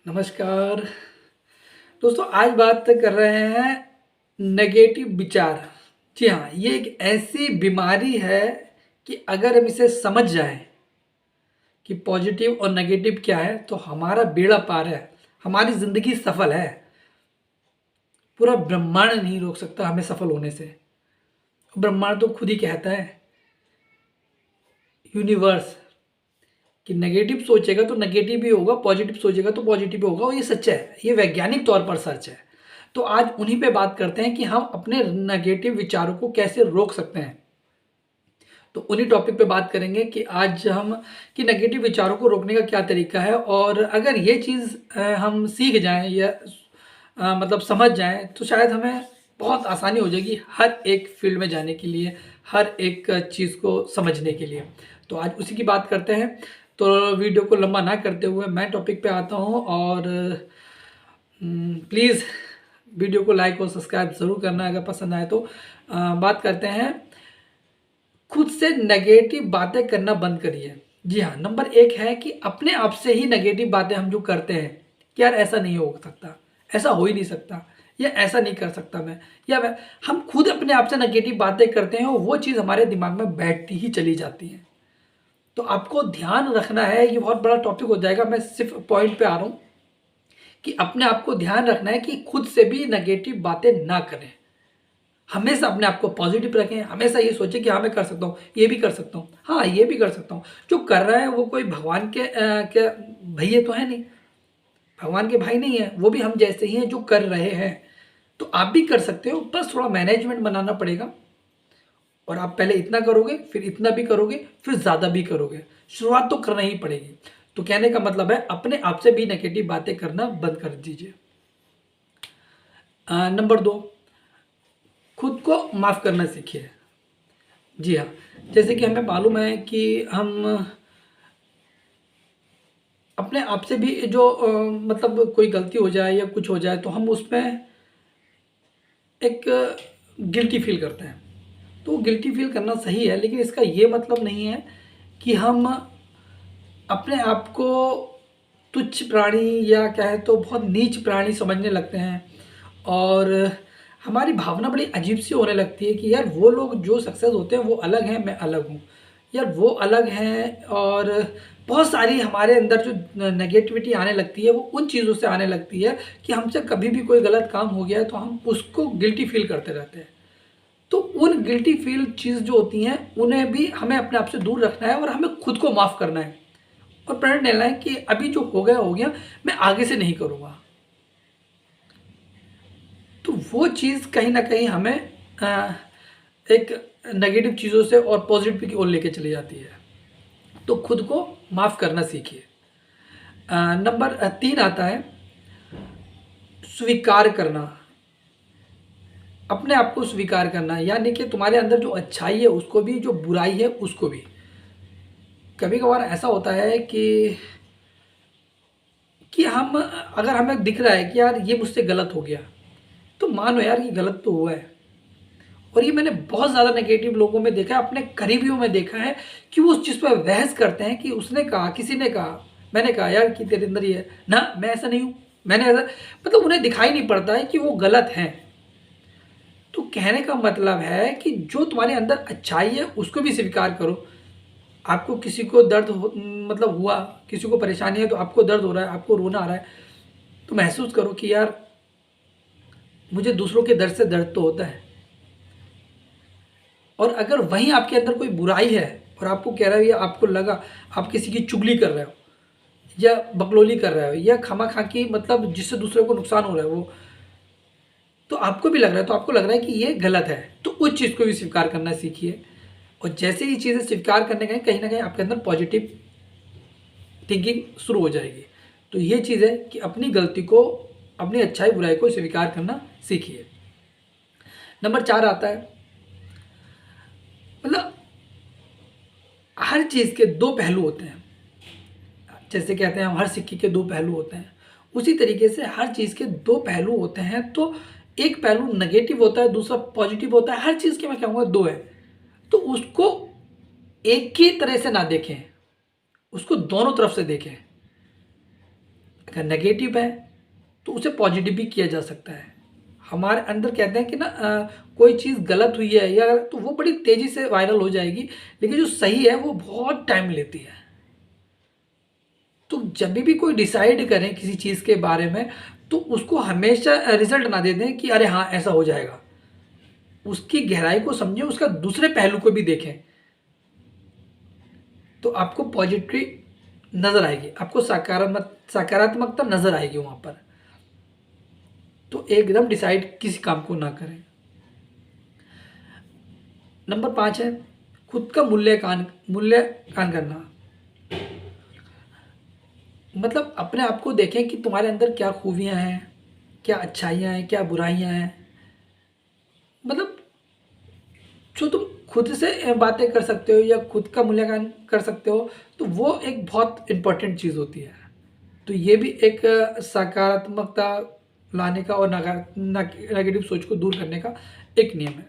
नमस्कार दोस्तों, आज बात कर रहे हैं नेगेटिव विचार। जी हाँ, ये एक ऐसी बीमारी है कि अगर हम इसे समझ जाएं कि पॉजिटिव और नेगेटिव क्या है तो हमारा बेड़ा पार है, हमारी ज़िंदगी सफल है। पूरा ब्रह्मांड नहीं रोक सकता हमें सफल होने से। ब्रह्मांड तो खुद ही कहता है, यूनिवर्स, कि नेगेटिव सोचेगा तो नेगेटिव ही होगा, पॉजिटिव सोचेगा तो पॉजिटिव ही होगा। और ये सच्चा है, ये वैज्ञानिक तौर पर सच है। तो आज उन्हीं पे बात करते हैं कि हम अपने नेगेटिव विचारों को कैसे रोक सकते हैं। तो उन्हीं टॉपिक पे बात करेंगे कि आज हम कि नेगेटिव विचारों को रोकने का क्या तरीका है। और अगर ये चीज़ हम सीख जाएं या मतलब समझ जाएं तो शायद हमें बहुत आसानी हो जाएगी हर एक फील्ड में जाने के लिए, हर एक चीज़ को समझने के लिए। तो आज उसी की बात करते हैं। तो वीडियो को लंबा ना करते हुए मैं टॉपिक पे आता हूँ। और प्लीज़ वीडियो को लाइक और सब्सक्राइब ज़रूर करना अगर पसंद आए तो। बात करते हैं, खुद से नेगेटिव बातें करना बंद करिए। जी हाँ, नंबर एक है कि अपने आप से ही नेगेटिव बातें हम जो करते हैं कि यार ऐसा नहीं हो सकता, ऐसा हो ही नहीं सकता, या ऐसा नहीं कर सकता मैं, या हम खुद अपने आप से नेगेटिव बातें करते हैं और वो चीज़ हमारे दिमाग में बैठती ही चली जाती है। तो आपको ध्यान रखना है, ये बहुत बड़ा टॉपिक हो जाएगा, मैं सिर्फ पॉइंट पे आ रहा हूँ कि अपने आप को ध्यान रखना है कि खुद से भी नेगेटिव बातें ना करें। हमेशा अपने आप को पॉजिटिव रखें, हमेशा ये सोचें कि हाँ मैं कर सकता हूँ, ये भी कर सकता हूँ, हाँ ये भी कर सकता हूँ। जो कर रहा है वो कोई भगवान के भैया तो है नहीं, भगवान के भाई नहीं है, वो भी हम जैसे ही हैं जो कर रहे हैं। तो आप भी कर सकते हो, बस थोड़ा मैनेजमेंट बनाना पड़ेगा। और आप पहले इतना करोगे, फिर इतना भी करोगे, फिर ज़्यादा भी करोगे। शुरुआत तो करना ही पड़ेगी। तो कहने का मतलब है अपने आप से भी नेगेटिव बातें करना बंद कर दीजिए। नंबर दो, खुद को माफ़ करना सीखिए। जी हाँ, जैसे कि हमें मालूम है कि हम अपने आप से भी जो मतलब कोई गलती हो जाए या कुछ हो जाए तो हम उसमें एक गिल्टी फील करते हैं। तो गिल्टी फील करना सही है, लेकिन इसका ये मतलब नहीं है कि हम अपने आप को तुच्छ प्राणी या कहे तो बहुत नीच प्राणी समझने लगते हैं। और हमारी भावना बड़ी अजीब सी होने लगती है कि यार वो लोग जो सक्सेस होते हैं वो अलग हैं, मैं अलग हूँ। यार वो अलग हैं। और बहुत सारी हमारे अंदर जो नेगेटिविटी आने लगती है वो उन चीज़ों से आने लगती है कि हमसे कभी भी कोई गलत काम हो गया है तो हम उसको गिल्टी फील करते रहते हैं। तो उन गिल्टी फील चीज़ जो होती हैं उन्हें भी हमें अपने आप से दूर रखना है और हमें खुद को माफ़ करना है। और प्रण लेना है कि अभी जो हो गया, मैं आगे से नहीं करूँगा। तो वो चीज़ कहीं न कहीं हमें एक नेगेटिव चीज़ों से और पॉजिटिव की ओर लेके चली जाती है। तो खुद को माफ़ करना सीखिए। नंबर 3 आता है स्वीकार करना। अपने आप को स्वीकार करना, यानी कि तुम्हारे अंदर जो अच्छाई है उसको भी, जो बुराई है उसको भी। कभी कभार ऐसा होता है कि हम, अगर हमें दिख रहा है कि यार ये मुझसे गलत हो गया, तो मानो यार ये गलत तो हुआ है। और ये मैंने बहुत ज़्यादा नेगेटिव लोगों में देखा है, अपने करीबियों में देखा है कि वो उस चीज़ पर बहस करते हैं कि उसने कहा, किसी ने कहा, मैंने कहा यार कि तेरे अंदर ये है ना, मैं ऐसा नहीं हूँ, मैंने ऐसा, मतलब उन्हें दिखाई नहीं पड़ता है कि वो गलत हैं। तो कहने का मतलब है कि जो तुम्हारे अंदर अच्छाई है उसको भी स्वीकार करो। आपको किसी को दर्द मतलब हुआ, किसी को परेशानी है तो आपको दर्द हो रहा है, आपको रोना आ रहा है, तो महसूस करो कि यार मुझे दूसरों के दर्द से दर्द तो होता है। और अगर वहीं आपके अंदर कोई बुराई है और आपको कह रहा है, या आपको लगा आप किसी की चुगली कर रहे हो या बकलोली कर रहे हो या खामा खा की, मतलब जिससे दूसरे को नुकसान हो रहा है वो, तो आपको भी लग रहा है, तो आपको लग रहा है कि ये गलत है, तो उस चीज़ को भी स्वीकार करना सीखिए। और जैसे ही चीज़ें स्वीकार करने गए, कहीं ना कहीं आपके अंदर पॉजिटिव थिंकिंग शुरू हो जाएगी। तो ये चीज़ है कि अपनी गलती को, अपनी अच्छाई बुराई को स्वीकार करना सीखिए। नंबर 4 आता है, मतलब हर चीज़ के दो पहलू होते हैं। जैसे कहते हैं हम हर सिक्के के दो पहलू होते हैं, उसी तरीके से हर चीज़ के दो पहलू होते हैं। तो एक पहलू नेगेटिव होता है, दूसरा पॉजिटिव होता है। हर चीज़ के मैं कहूँगा दो है, तो उसको एक ही तरह से ना देखें, उसको दोनों तरफ से देखें। अगर नेगेटिव है तो उसे पॉजिटिव भी किया जा सकता है। हमारे अंदर कहते हैं कि ना कोई चीज़ गलत हुई है या तो वो बड़ी तेज़ी से वायरल हो जाएगी, लेकिन जो सही है वो बहुत टाइम लेती है। तो जब भी कोई डिसाइड करें किसी चीज़ के बारे में, तो उसको हमेशा रिजल्ट ना दे दें कि अरे हाँ ऐसा हो जाएगा। उसकी गहराई को समझें, उसका दूसरे पहलू को भी देखें, तो आपको पॉजिटिव नज़र आएगी, आपको सकारात्मकता नज़र आएगी वहाँ पर। तो एकदम डिसाइड किसी काम को ना करें। नंबर 5 है खुद का मूल्यांकन करना। मतलब अपने आप को देखें कि तुम्हारे अंदर क्या खूबियां हैं, क्या अच्छाइयाँ हैं, क्या बुराइयां हैं। मतलब जो तुम खुद से बातें कर सकते हो या खुद का मूल्यांकन कर सकते हो, तो वो एक बहुत इम्पोर्टेंट चीज़ होती है। तो ये भी एक सकारात्मकता लाने का और नेगेटिव सोच को दूर करने का एक नियम है।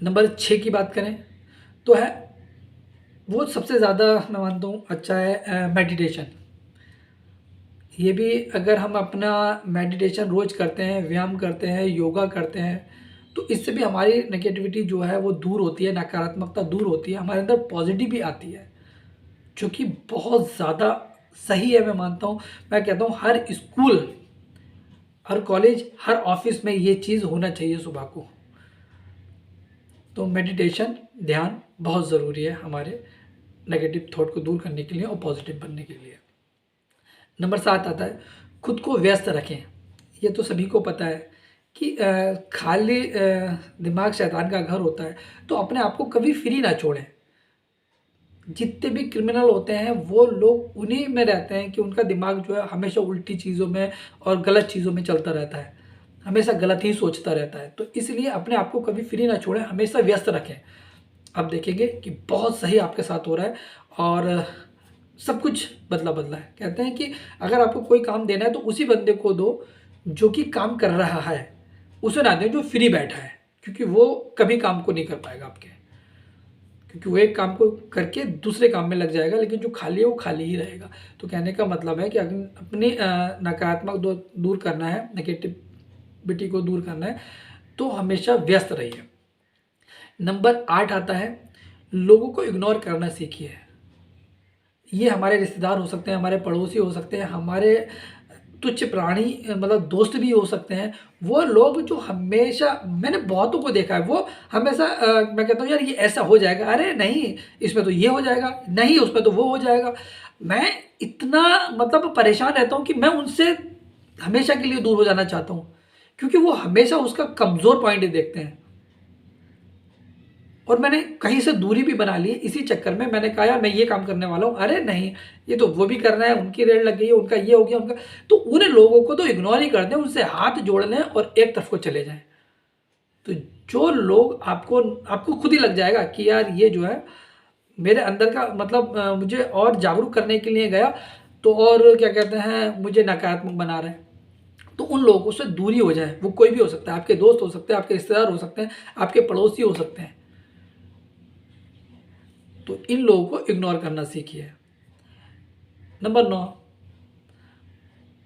नंबर 6 की बात करें तो है वो सबसे ज़्यादा मैं मानता हूँ अच्छा है मेडिटेशन। ये भी अगर हम अपना मेडिटेशन रोज़ करते हैं, व्यायाम करते हैं, योगा करते हैं, तो इससे भी हमारी नेगेटिविटी जो है वो दूर होती है, नकारात्मकता दूर होती है, हमारे अंदर पॉजिटिव भी आती है, जो कि बहुत ज़्यादा सही है। मैं मानता हूँ, मैं कहता हूँ हर स्कूल, हर कॉलेज, हर ऑफिस में ये चीज़ होना चाहिए सुबह को। तो मेडिटेशन, ध्यान बहुत ज़रूरी है हमारे नेगेटिव थॉट को दूर करने के लिए और पॉजिटिव बनने के लिए। नंबर 7 आता है खुद को व्यस्त रखें। ये तो सभी को पता है कि खाली दिमाग शैतान का घर होता है, तो अपने आप को कभी फ्री ना छोड़ें। जितने भी क्रिमिनल होते हैं वो लोग उन्हीं में रहते हैं कि उनका दिमाग जो है हमेशा उल्टी चीज़ों में और गलत चीज़ों में चलता रहता है, हमेशा गलत ही सोचता रहता है। तो इसलिए अपने आप को कभी फ्री ना छोड़ें, हमेशा व्यस्त रखें। आप देखेंगे कि बहुत सही आपके साथ हो रहा है और सब कुछ बदला बदला है। कहते हैं कि अगर आपको कोई काम देना है तो उसी बंदे को दो जो कि काम कर रहा है, उसे ना दें जो फ्री बैठा है, क्योंकि वो कभी काम को नहीं कर पाएगा आपके, क्योंकि वो एक काम को करके दूसरे काम में लग जाएगा, लेकिन जो खाली है वो खाली ही रहेगा। तो कहने का मतलब है कि अगर अपनी नकारात्मक दूर करना है, नेगेटिविटी को दूर करना है, तो हमेशा व्यस्त रहिए। नंबर 8 आता है लोगों को इग्नोर करना सीखिए। ये हमारे रिश्तेदार हो सकते हैं, हमारे पड़ोसी हो सकते हैं, हमारे तुच्छ प्राणी मतलब दोस्त भी हो सकते हैं। वो लोग जो हमेशा, मैंने बहुतों को देखा है, वो हमेशा मैं कहता हूँ यार ये ऐसा हो जाएगा, अरे नहीं इसमें तो ये हो जाएगा, नहीं उसमें तो वो हो जाएगा। मैं इतना मतलब परेशान रहता हूँ कि मैं उनसे हमेशा के लिए दूर हो जाना चाहता हूँ, क्योंकि वो हमेशा उसका कमज़ोर पॉइंट ही देखते हैं। और मैंने कहीं से दूरी भी बना ली इसी चक्कर में। मैंने कहा यार मैं ये काम करने वाला हूँ, अरे नहीं ये तो वो भी करना है, उनकी रेड लग गई है, उनका ये हो गया, उनका, तो उन लोगों को तो इग्नोर ही कर दें, उनसे हाथ जोड़ लें और एक तरफ को चले जाएं। तो जो लोग आपको खुद ही लग जाएगा कि यार ये जो है मेरे अंदर का मतलब मुझे और जागरूक करने के लिए गया, तो और क्या कहते हैं मुझे नकारात्मक बना रहे हैं, तो उन लोगों से दूरी हो जाए। वो कोई भी हो सकता है, आपके दोस्त हो सकते हैं, आपके रिश्तेदार हो सकते हैं, आपके पड़ोसी हो सकते हैं। तो इन लोगों को इग्नोर करना सीखिए। नंबर 9,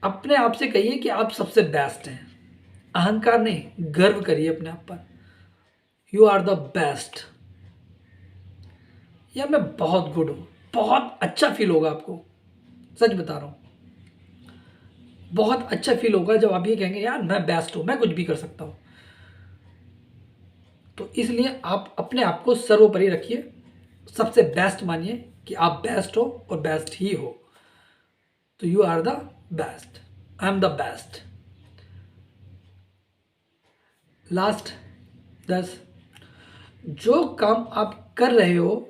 अपने आप से कहिए कि आप सबसे बेस्ट हैं। अहंकार नहीं, गर्व करिए अपने आप पर। You are the best. या मैं बहुत गुड हूँ, बहुत अच्छा फील होगा आपको, सच बता रहा हूँ। बहुत अच्छा फील होगा जब आप ये कहेंगे यार मैं बेस्ट हूँ, मैं कुछ भी कर सकता हूँ। तो इसलिए आप अपने आप को सर्वोपरि रखिए, सबसे बेस्ट मानिए कि आप बेस्ट हो और बेस्ट ही हो। तो you are the best, I am the best. Last 10, जो काम आप कर रहे हो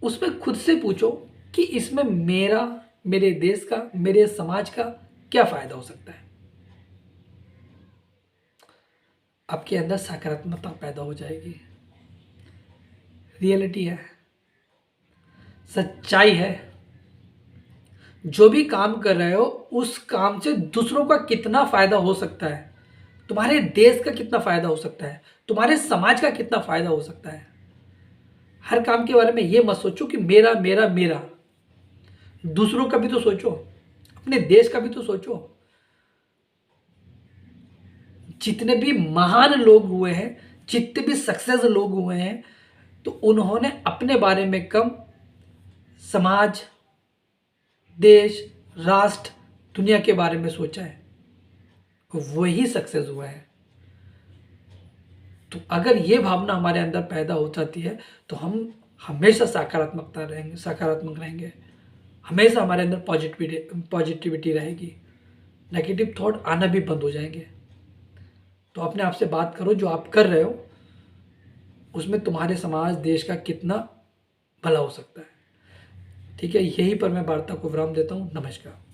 उसमें खुद से पूछो कि इसमें मेरा, मेरे देश का, मेरे समाज का क्या फायदा हो सकता है। आपके अंदर सकारात्मकता पैदा हो जाएगी। रियलिटी है, सच्चाई है। जो भी काम कर रहे हो उस काम से दूसरों का कितना फायदा हो सकता है, तुम्हारे देश का कितना फायदा हो सकता है, तुम्हारे समाज का कितना फायदा हो सकता है। हर काम के बारे में ये मत सोचो कि मेरा मेरा मेरा। दूसरों का भी तो सोचो, अपने देश का भी तो सोचो। जितने भी महान लोग हुए हैं, जितने भी सक्सेस लोग हुए हैं, तो उन्होंने अपने बारे में कम, समाज, देश, राष्ट्र, दुनिया के बारे में सोचा है, वही सक्सेस हुआ है। तो अगर ये भावना हमारे अंदर पैदा हो जाती है तो हम हमेशा सकारात्मक रहेंगे, हमेशा हमारे अंदर पॉजिटिविटी रहेगी, नेगेटिव थॉट आना भी बंद हो जाएंगे। तो अपने आप से बात करो, जो आप कर रहे हो उसमें तुम्हारे समाज, देश का कितना भला हो सकता है। ठीक है, यहीं पर मैं वार्ता को विराम देता हूँ। नमस्कार।